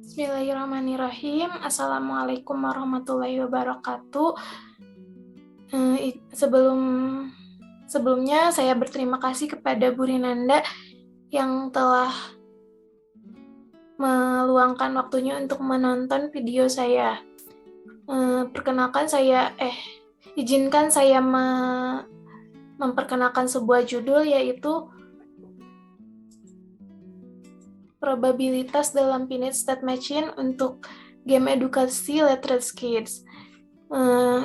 Bismillahirrahmanirrahim. Assalamualaikum warahmatullahi wabarakatuh. Sebelumnya saya berterima kasih kepada Bu Rinanda yang telah meluangkan waktunya untuk menonton video saya. Izinkan saya memperkenalkan sebuah judul, yaitu probabilitas dalam Finite State Machine untuk game edukasi Let's Kids.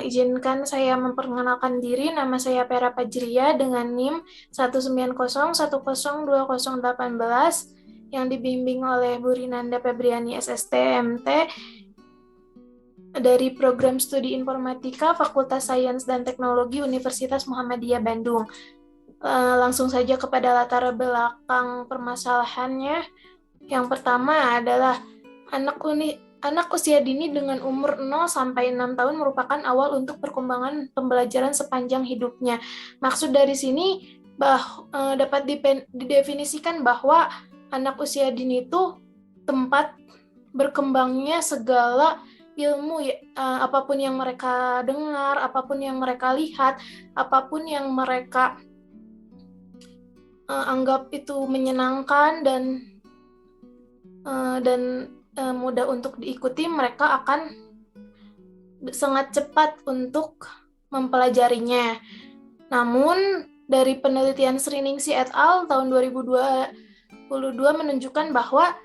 Izinkan saya memperkenalkan diri. Nama saya Pera Pajria dengan NIM 190102018 yang dibimbing oleh Bu Rinanda Febriani SST MT dari Program Studi Informatika Fakultas Sains dan Teknologi Universitas Muhammadiyah Bandung. Langsung saja kepada latar belakang permasalahannya. Yang pertama adalah anak usia dini dengan umur 0 sampai 6 tahun merupakan awal untuk perkembangan pembelajaran sepanjang hidupnya. Maksud dari sini dapat didefinisikan bahwa anak usia dini itu tempat berkembangnya segala ilmu, apapun yang mereka dengar, apapun yang mereka lihat, apapun yang mereka anggap itu menyenangkan dan mudah untuk diikuti, mereka akan sangat cepat untuk mempelajarinya. Namun, dari penelitian Sriningsi et al. Tahun 2022 menunjukkan bahwa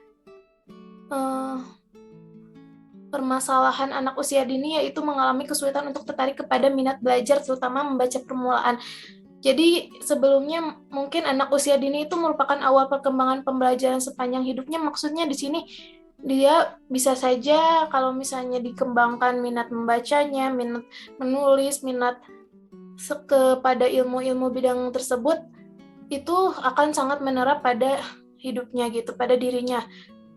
permasalahan anak usia dini yaitu mengalami kesulitan untuk tertarik kepada minat belajar, terutama membaca permulaan. Jadi sebelumnya mungkin anak usia dini itu merupakan awal perkembangan pembelajaran sepanjang hidupnya. Maksudnya di sini dia bisa saja kalau misalnya dikembangkan minat membacanya, minat menulis, minat kepada ilmu-ilmu bidang tersebut, itu akan sangat menerap pada hidupnya gitu, pada dirinya,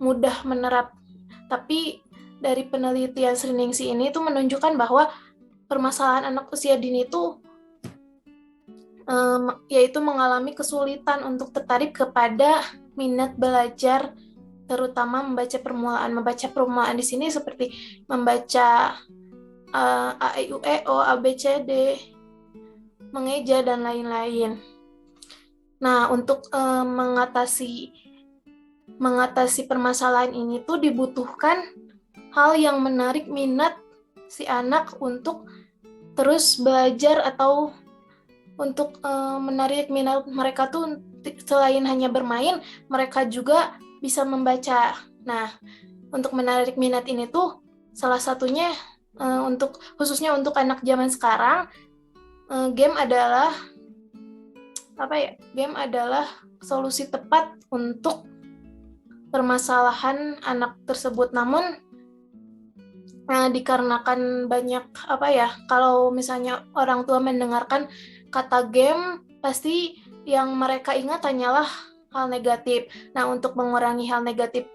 mudah menerap. Tapi dari penelitian Sriningsi ini itu menunjukkan bahwa permasalahan anak usia dini itu yaitu mengalami kesulitan untuk tertarik kepada minat belajar, terutama membaca permulaan. Membaca permulaan di sini seperti membaca A, E, I, U, E, O, A, B, C, D, mengeja, dan lain-lain. Nah, untuk mengatasi permasalahan ini tuh dibutuhkan hal yang menarik minat si anak untuk terus belajar, atau untuk menarik minat mereka tuh selain hanya bermain, mereka juga bisa membaca. Nah, untuk menarik minat ini tuh salah satunya khususnya untuk anak zaman sekarang, game adalah solusi tepat untuk permasalahan anak tersebut. Namun dikarenakan banyak kalau misalnya orang tua mendengarkan kata game, pasti yang mereka ingat hanyalah hal negatif. Nah, untuk mengurangi hal negatif,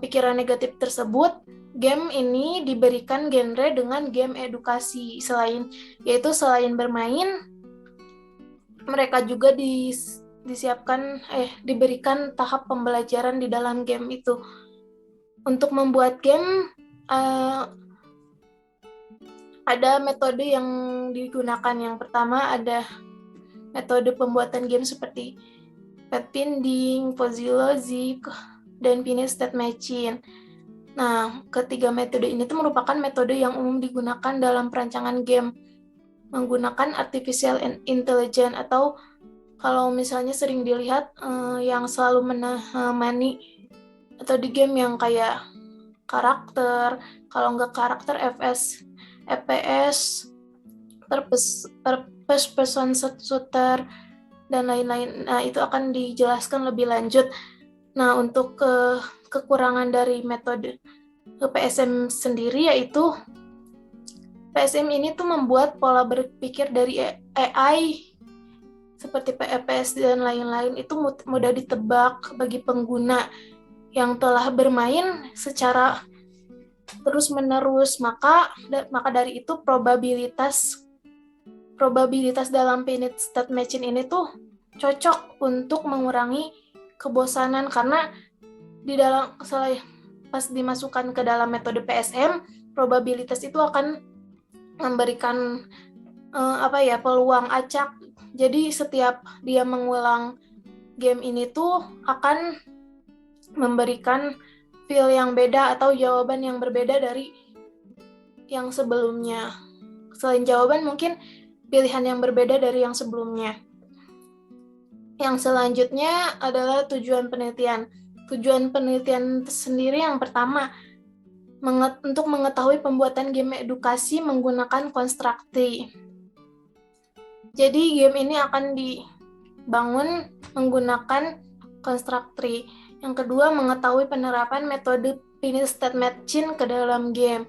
pikiran negatif tersebut, game ini diberikan genre dengan game edukasi. Selain bermain, mereka juga diberikan tahap pembelajaran di dalam game itu. Untuk membuat game, ada metode yang digunakan. Yang pertama ada metode pembuatan game seperti pathfinding, fuzzy logic, dan finite state machine. Nah, ketiga metode ini tuh merupakan metode yang umum digunakan dalam perancangan game menggunakan artificial intelligence, atau kalau misalnya sering dilihat yang selalu menemani atau di game yang kayak karakter, kalau nggak karakter FPS, first person shooter, dan lain-lain. Nah, itu akan dijelaskan lebih lanjut. Nah, untuk kekurangan dari metode PSM sendiri, yaitu PSM ini tuh membuat pola berpikir dari AI seperti PFS dan lain-lain itu mudah ditebak bagi pengguna yang telah bermain secara terus-menerus. Maka dari itu probabilitas dalam finite state machine ini tuh cocok untuk mengurangi kebosanan, karena di dalam pas dimasukkan ke dalam metode PSM, probabilitas itu akan memberikan peluang acak. Jadi setiap dia mengulang game ini tuh akan memberikan feel yang beda atau jawaban yang berbeda dari yang sebelumnya. Selain jawaban, mungkin pilihan yang berbeda dari yang sebelumnya. Yang selanjutnya adalah tujuan penelitian. Tujuan penelitian sendiri yang pertama, untuk mengetahui pembuatan game edukasi menggunakan konstrukti. Jadi game ini akan dibangun menggunakan konstrukti. Yang kedua, mengetahui penerapan metode finish state matching ke dalam game.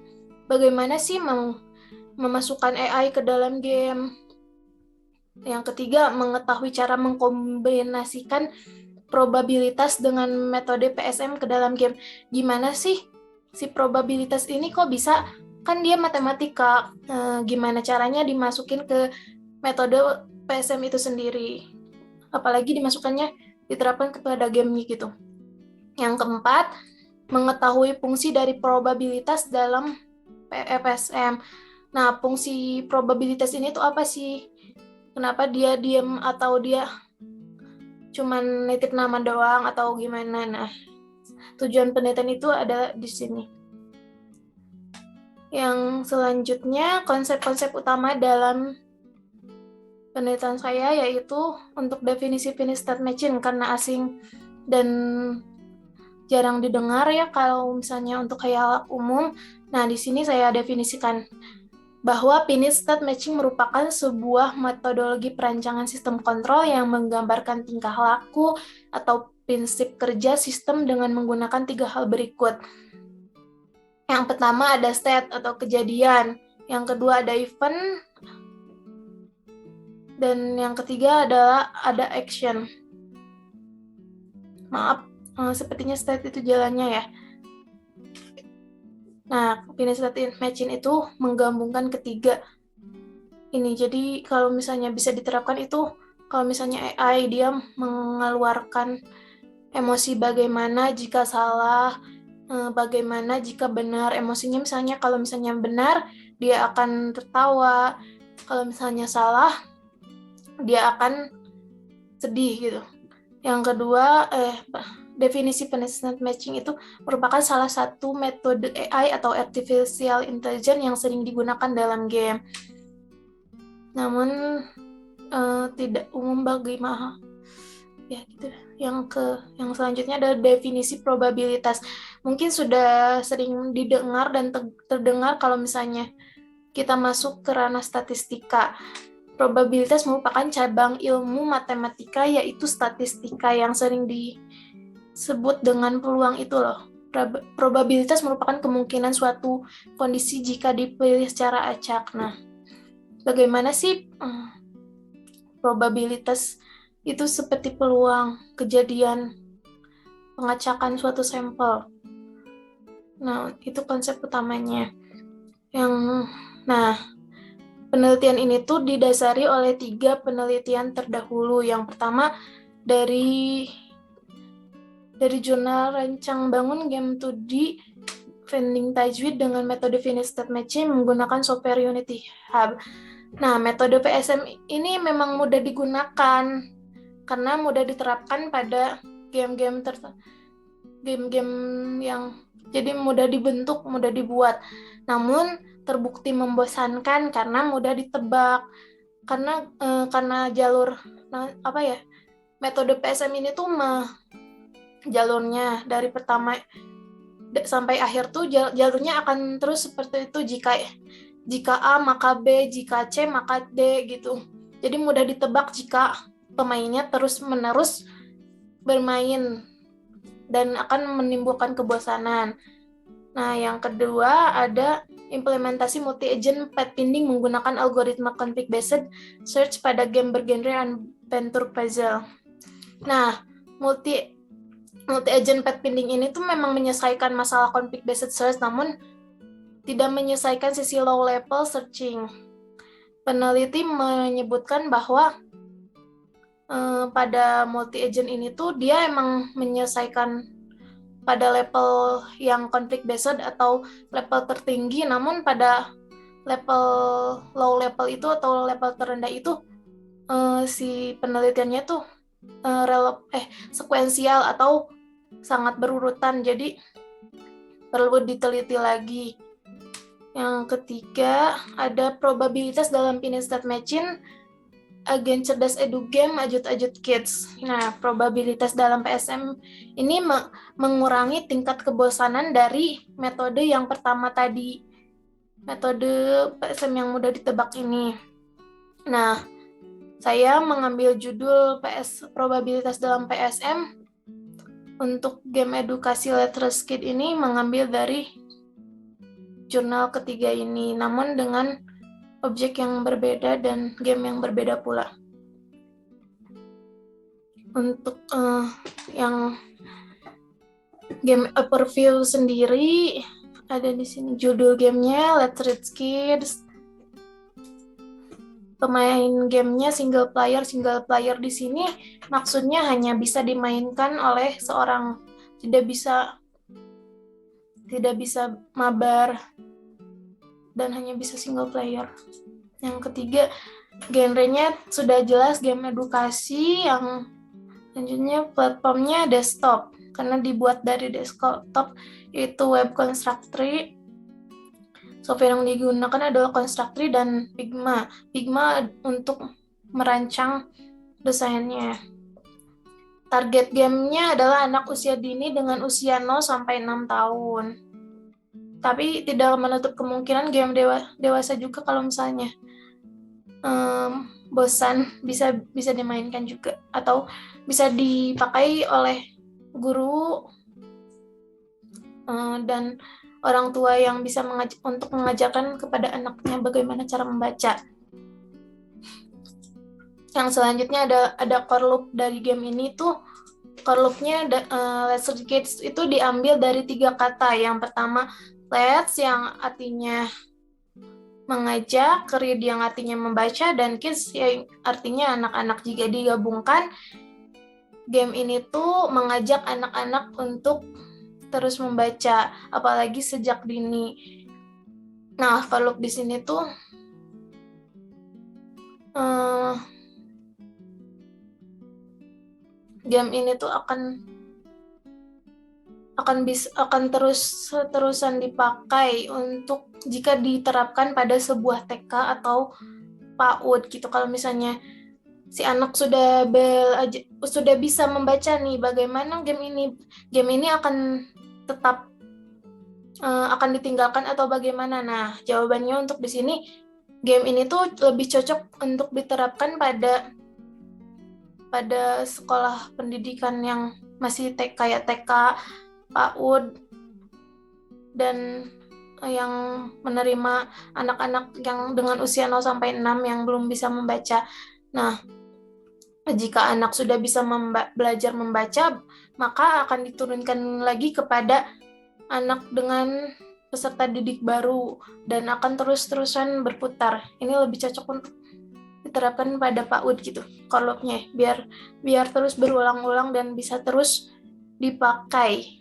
Bagaimana sih memasukkan AI ke dalam game? Yang ketiga, mengetahui cara mengkombinasikan probabilitas dengan metode PSM ke dalam game. Gimana sih si probabilitas ini kok bisa? Kan dia matematika. Gimana caranya dimasukin ke metode PSM itu sendiri? Apalagi dimasukkannya diterapkan kepada game gitu. Yang keempat, mengetahui fungsi dari probabilitas dalam PSM. Nah, fungsi probabilitas ini tuh apa sih? Kenapa dia diam atau dia cuman nitip nama doang atau gimana? Nah, tujuan penelitian itu ada di sini. Yang selanjutnya, konsep-konsep utama dalam penelitian saya yaitu untuk definisi finish state matching karena asing dan jarang didengar ya kalau misalnya untuk khayal umum. Nah, di sini saya definisikan bahwa finish state matching merupakan sebuah metodologi perancangan sistem kontrol yang menggambarkan tingkah laku atau prinsip kerja sistem dengan menggunakan 3 hal berikut. Yang pertama ada state atau kejadian, yang kedua ada event, dan yang ketiga adalah ada action. Maaf, sepertinya state itu jalannya ya. Nah, finish state matching itu menggabungkan ketiga ini. Jadi kalau misalnya bisa diterapkan itu, kalau misalnya AI dia mengeluarkan emosi bagaimana jika salah, bagaimana jika benar. Emosinya misalnya kalau misalnya benar, dia akan tertawa. Kalau misalnya salah, dia akan sedih gitu. Yang kedua, definisi finish state matching itu merupakan salah satu metode AI atau artificial intelligence yang sering digunakan dalam game. Namun tidak umum bagi ya gitu. Yang selanjutnya ada definisi probabilitas. Mungkin sudah sering didengar dan terdengar kalau misalnya kita masuk ke ranah statistika. Probabilitas merupakan cabang ilmu matematika yaitu statistika yang sering disebut dengan peluang itu loh. Probabilitas merupakan kemungkinan suatu kondisi jika dipilih secara acak. Nah, bagaimana sih probabilitas itu seperti peluang kejadian pengacakan suatu sampel. Nah, itu konsep utamanya. Penelitian ini tuh didasari oleh 3 penelitian terdahulu. Yang pertama dari jurnal Rancang Bangun Game 2D Vending Tajwid dengan metode finish state matching menggunakan software Unity Hub. Nah, metode PSM ini memang mudah digunakan karena mudah diterapkan pada game-game yang jadi mudah dibentuk, mudah dibuat. Namun terbukti membosankan karena mudah ditebak. Karena jalur metode PSM ini tuh jalurnya dari pertama sampai akhir tuh jalurnya akan terus seperti itu. Jika A maka B, jika C maka D gitu. Jadi mudah ditebak jika pemainnya terus-menerus bermain dan akan menimbulkan kebosanan. Nah, yang kedua ada implementasi multi-agent pathfinding menggunakan algoritma config-based search pada game bergenre adventure puzzle. Nah, multi-agent pathfinding ini tuh memang menyelesaikan masalah config-based search, namun tidak menyelesaikan sisi low-level searching. Peneliti menyebutkan bahwa pada multi-agent ini tuh dia emang menyelesaikan pada level yang konflik based atau level tertinggi, namun pada level low level itu atau level terendah itu si penelitiannya tuh sekuensial atau sangat berurutan, jadi perlu diteliti lagi. Yang ketiga, ada probabilitas dalam pinning state machine, agen cerdas edu game, ajut-ajut kids. Nah, probabilitas dalam PSM ini mengurangi tingkat kebosanan dari metode yang pertama tadi, metode PSM yang mudah ditebak ini. Nah, saya mengambil judul probabilitas dalam PSM untuk game edukasi Let's Kid ini mengambil dari jurnal ketiga ini, namun dengan objek yang berbeda dan game yang berbeda pula. Untuk yang game overview sendiri ada di sini judul gamenya Let's Read Kids. Pemain gamenya single player. Single player di sini maksudnya hanya bisa dimainkan oleh seorang, tidak bisa mabar dan hanya bisa single player. Yang ketiga, genrenya sudah jelas game edukasi. Yang selanjutnya platformnya desktop karena dibuat dari desktop, yaitu Web Constructory. Software yang digunakan adalah Constructory dan Figma. Figma untuk merancang desainnya. Target gamenya adalah anak usia dini dengan usia 0 sampai 6 tahun. Tapi tidak menutup kemungkinan game dewasa juga kalau misalnya bosan bisa dimainkan juga, atau bisa dipakai oleh guru dan orang tua yang bisa untuk mengajarkan kepada anaknya bagaimana cara membaca. Yang selanjutnya ada core loop dari game ini tuh. Core loop-nya Let's Read Kids itu diambil dari 3 kata. Yang pertama let's yang artinya mengajak, read yang artinya membaca, dan kids yang artinya anak-anak. Jika digabungkan, game ini tuh mengajak anak-anak untuk terus membaca, apalagi sejak dini. Nah, core loop di sini tuh game ini tuh akan terusan dipakai untuk jika diterapkan pada sebuah TK atau PAUD gitu. Kalau misalnya si anak sudah bisa membaca nih, bagaimana game ini akan tetap akan ditinggalkan atau bagaimana? Nah, jawabannya untuk di sini, game ini tuh lebih cocok untuk diterapkan pada sekolah pendidikan yang masih kayak TK, PAUD, dan yang menerima anak-anak yang dengan usia 0 sampai 6 yang belum bisa membaca. Nah, jika anak sudah bisa belajar membaca, maka akan diturunkan lagi kepada anak dengan peserta didik baru dan akan terus-terusan berputar. Ini lebih cocok untuk diterapkan pada PAUD gitu, core loop-nya, biar terus berulang-ulang dan bisa terus dipakai.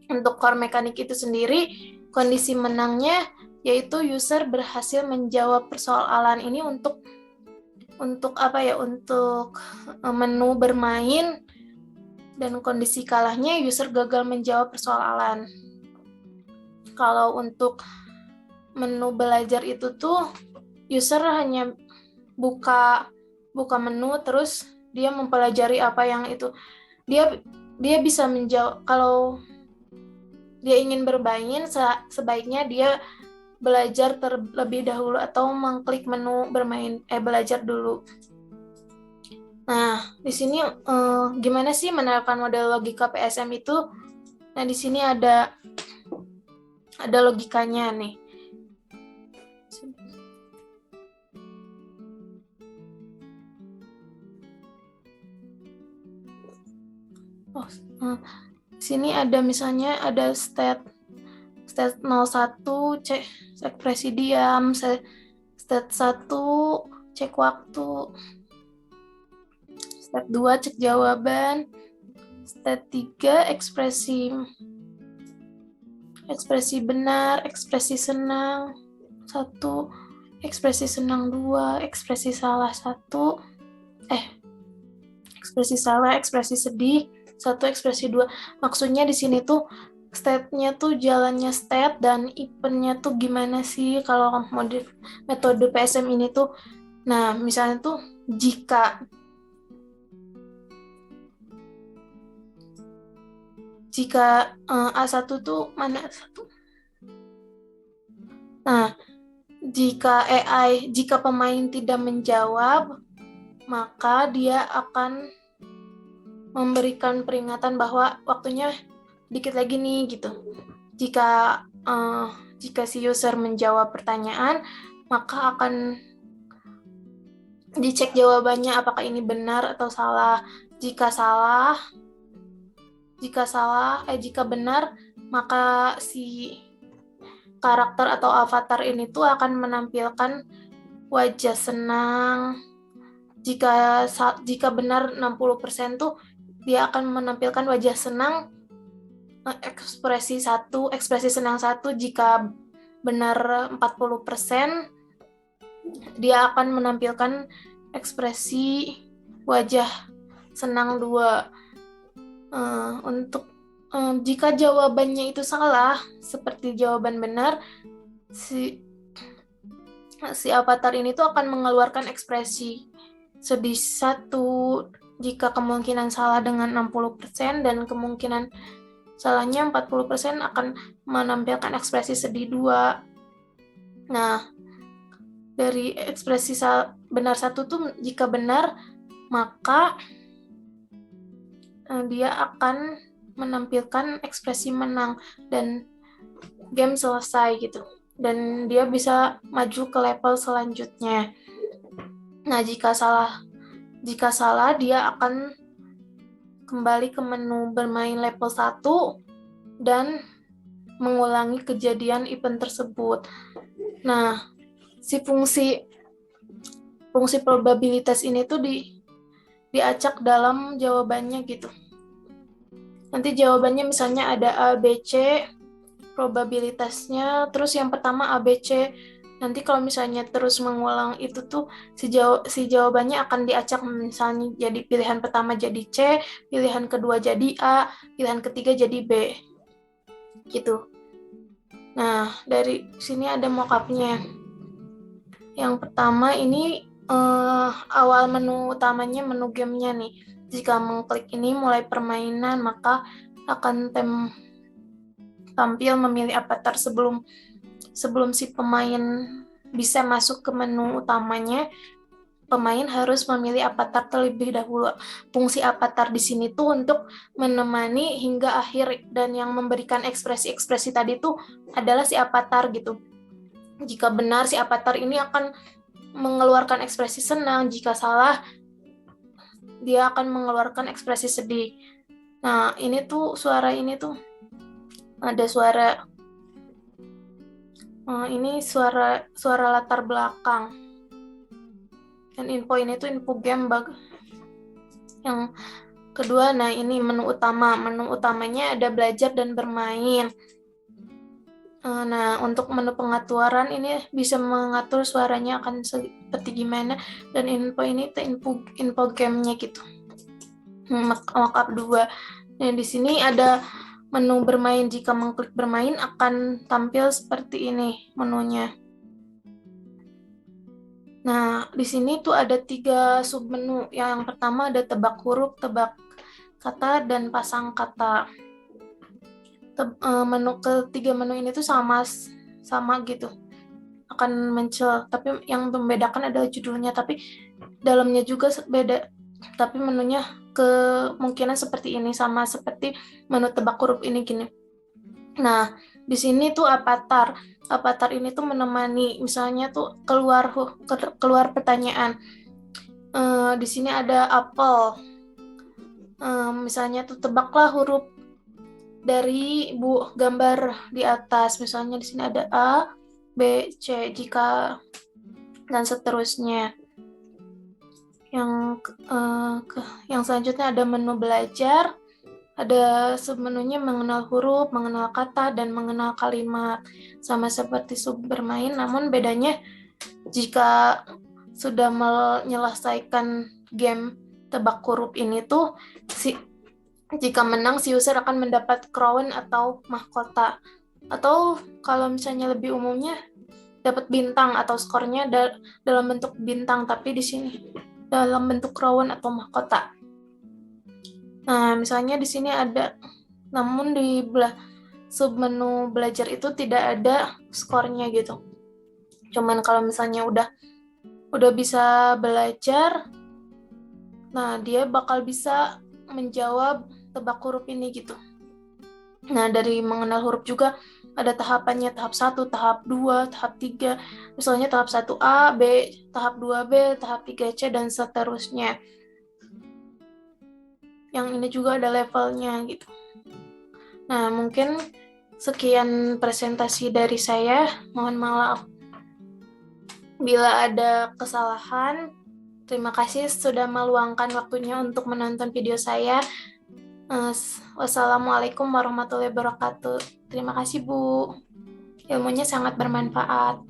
Untuk core mekanik itu sendiri, kondisi menangnya yaitu user berhasil menjawab persoalan ini untuk menu bermain, dan kondisi kalahnya user gagal menjawab persoalan. Kalau untuk menu belajar itu tuh user hanya buka menu terus dia mempelajari apa yang itu. Dia bisa menjawab. Kalau dia ingin bermain, sebaiknya dia belajar terlebih dahulu atau mengklik menu belajar dulu. Nah, di sini gimana sih menerapkan model logika PSM itu? Nah, di sini ada logikanya nih. Di sini ada misalnya ada state 01 cek presidium, state 1 cek waktu, step 2 cek jawaban, Step 3, ekspresi benar, ekspresi senang 1, ekspresi senang 2, ekspresi salah 1, ekspresi salah, ekspresi sedih 1, ekspresi 2. Maksudnya di sini tuh step-nya tuh jalannya step dan event-nya tuh gimana sih kalau metode PSM ini tuh. Nah, misalnya tuh jika A1 tuh mana satu? Nah, jika pemain tidak menjawab, maka dia akan memberikan peringatan bahwa waktunya dikit lagi nih gitu. Jika si user menjawab pertanyaan, maka akan dicek jawabannya apakah ini benar atau salah. Jika benar, maka si karakter atau avatar ini tuh akan menampilkan wajah senang. Jika benar 60% tuh dia akan menampilkan wajah senang, ekspresi senang 1. Jika benar 40%, dia akan menampilkan ekspresi wajah senang 2. Jika jawabannya itu salah, seperti jawaban benar, si avatar ini tuh akan mengeluarkan ekspresi sedih 1. Jika kemungkinan salah dengan 60% dan kemungkinan salahnya 40%, akan menampilkan ekspresi sedih 2. Nah, dari ekspresi benar 1 tuh jika benar, maka dia akan menampilkan ekspresi menang dan game selesai gitu. Dan dia bisa maju ke level selanjutnya. Nah, jika salah dia akan kembali ke menu bermain level 1 dan mengulangi kejadian event tersebut. Nah, si fungsi probabilitas ini tuh diacak dalam jawabannya gitu. Nanti jawabannya misalnya ada A, B, C, probabilitasnya, terus yang pertama A, B, C. Nanti kalau misalnya terus mengulang itu tuh si jawabannya akan diacak, misalnya jadi pilihan pertama jadi C, pilihan kedua jadi A, pilihan ketiga jadi B. Gitu. Nah, dari sini ada mock-up-nya. Yang pertama ini awal menu utamanya, menu gamenya nih. Jika mengklik ini mulai permainan, maka akan tampil memilih avatar sebelum si pemain bisa masuk ke menu utamanya. Pemain harus memilih avatar terlebih dahulu. Fungsi avatar di sini tuh untuk menemani hingga akhir, dan yang memberikan ekspresi-ekspresi tadi tuh adalah si avatar gitu. Jika benar, si avatar ini akan mengeluarkan ekspresi senang. Jika salah, dia akan mengeluarkan ekspresi sedih. Nah, ini tuh suara ini tuh ada suara ini suara latar belakang. Dan info ini tuh info game bug. Yang kedua, nah ini menu utama. Menu utamanya ada belajar dan bermain. Nah, untuk menu pengaturan ini bisa mengatur suaranya akan seperti gimana, dan info ini tuh info gamenya gitu. Mock-up 2. Nah, di sini ada menu bermain. Jika mengklik bermain akan tampil seperti ini menunya. Nah, di sini tuh ada 3 submenu. Yang pertama ada tebak huruf, tebak kata, dan pasang kata. Ketiga menu ini tuh sama gitu, akan muncul, tapi yang membedakan adalah judulnya, tapi dalamnya juga beda. Tapi menunya kemungkinan seperti ini, sama seperti menu tebak huruf ini gini. Nah, di sini tuh avatar ini tuh menemani, misalnya tuh keluar pertanyaan. Di sini ada apel. Misalnya tuh tebaklah huruf dari gambar di atas. Misalnya di sini ada A, B, C, jika dan seterusnya. Yang selanjutnya ada menu belajar. Ada semenunya mengenal huruf, mengenal kata, dan mengenal kalimat. Sama seperti sub bermain, namun bedanya jika sudah menyelesaikan game tebak huruf ini tuh, jika menang si user akan mendapat crown atau mahkota. Atau kalau misalnya lebih umumnya dapat bintang atau skornya dalam bentuk bintang, tapi di sini dalam bentuk crown atau mahkota. Nah, misalnya di sini ada, namun di submenu belajar itu tidak ada skornya gitu. Cuman kalau misalnya udah bisa belajar, nah dia bakal bisa menjawab tebak huruf ini gitu. Nah, dari mengenal huruf juga ada tahapannya, tahap 1, tahap 2, tahap 3. Misalnya tahap 1A, B, tahap 2B, tahap 3C, dan seterusnya. Yang ini juga ada levelnya gitu. Nah, mungkin sekian presentasi dari saya. Mohon maaf bila ada kesalahan. Terima kasih sudah meluangkan waktunya untuk menonton video saya. Wassalamualaikum warahmatullahi wabarakatuh. Terima kasih, Bu. Ilmunya sangat bermanfaat.